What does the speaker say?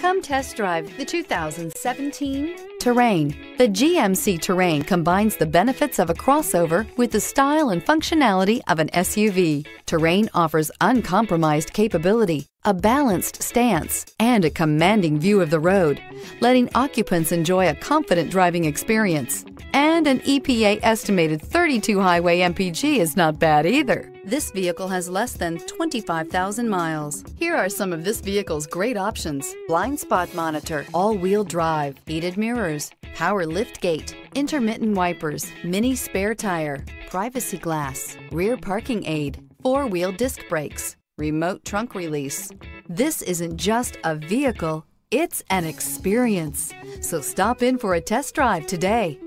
Come test drive the 2017 Terrain. The GMC Terrain combines the benefits of a crossover with the style and functionality of an SUV. Terrain offers uncompromised capability, a balanced stance, and a commanding view of the road, letting occupants enjoy a confident driving experience. And an EPA estimated 32 highway MPG is not bad either. This vehicle has less than 25,000 miles. Here are some of this vehicle's great options: blind spot monitor, all-wheel drive, heated mirrors, power liftgate, intermittent wipers, mini spare tire, privacy glass, rear parking aid, four-wheel disc brakes, remote trunk release. This isn't just a vehicle, it's an experience. So stop in for a test drive today.